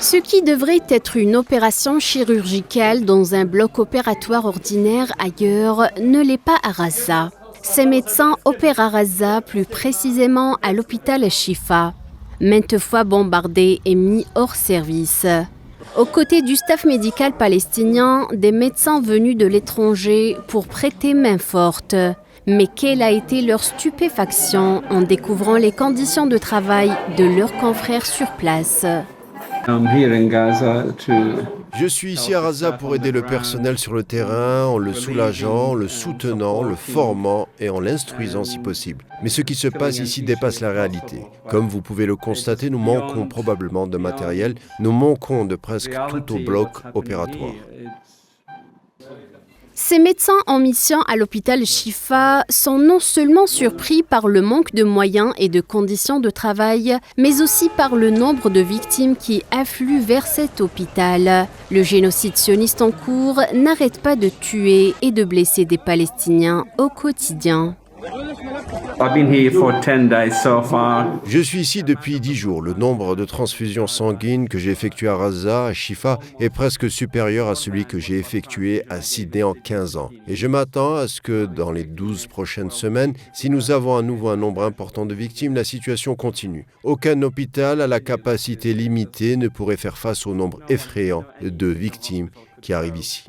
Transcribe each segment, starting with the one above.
Ce qui devrait être une opération chirurgicale dans un bloc opératoire ordinaire ailleurs ne l'est pas à Raza. Ces médecins opèrent à Raza, plus précisément à l'hôpital Shifa, maintes fois bombardé et mis hors service. Aux côtés du staff médical palestinien, des médecins venus de l'étranger pour prêter main forte. Mais quelle a été leur stupéfaction en découvrant les conditions de travail de leurs confrères sur place. Je suis ici à Raza pour aider le personnel sur le terrain en le soulageant, en le soutenant, le formant et en l'instruisant si possible. Mais ce qui se passe ici dépasse la réalité. Comme vous pouvez le constater, nous manquons probablement de matériel, nous manquons de presque tout au bloc opératoire. Ces médecins en mission à l'hôpital Shifa sont non seulement surpris par le manque de moyens et de conditions de travail, mais aussi par le nombre de victimes qui affluent vers cet hôpital. Le génocide sioniste en cours n'arrête pas de tuer et de blesser des Palestiniens au quotidien. Je suis ici depuis 10 jours. Le nombre de transfusions sanguines que j'ai effectuées à Raza, à Shifa, est presque supérieur à celui que j'ai effectué à Sydney en 15 ans. Et je m'attends à ce que dans les 12 prochaines semaines, si nous avons à nouveau un nombre important de victimes, la situation continue. Aucun hôpital à la capacité limitée ne pourrait faire face au nombre effrayant de victimes qui arrivent ici.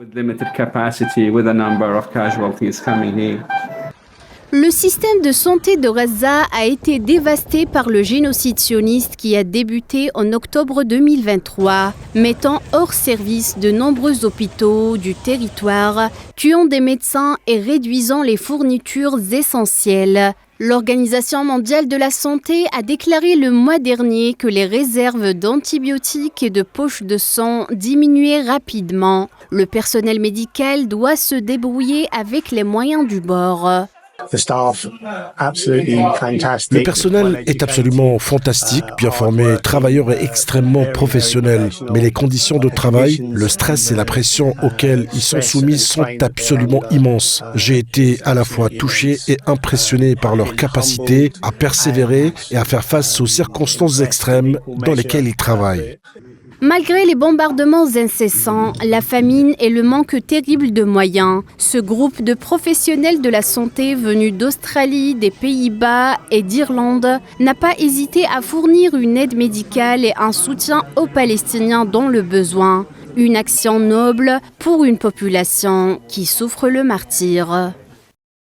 Le système de santé de Raza a été dévasté par le génocide sioniste qui a débuté en octobre 2023, mettant hors service de nombreux hôpitaux du territoire, tuant des médecins et réduisant les fournitures essentielles. L'Organisation mondiale de la santé a déclaré le mois dernier que les réserves d'antibiotiques et de poches de sang diminuaient rapidement. Le personnel médical doit se débrouiller avec les moyens du bord. Le personnel est absolument fantastique, bien formé, travailleur et extrêmement professionnel. Mais les conditions de travail, le stress et la pression auxquelles ils sont soumis sont absolument immenses. J'ai été à la fois touché et impressionné par leur capacité à persévérer et à faire face aux circonstances extrêmes dans lesquelles ils travaillent. Malgré les bombardements incessants, la famine et le manque terrible de moyens, ce groupe de professionnels de la santé venus d'Australie, des Pays-Bas et d'Irlande n'a pas hésité à fournir une aide médicale et un soutien aux Palestiniens dans le besoin. Une action noble pour une population qui souffre le martyre.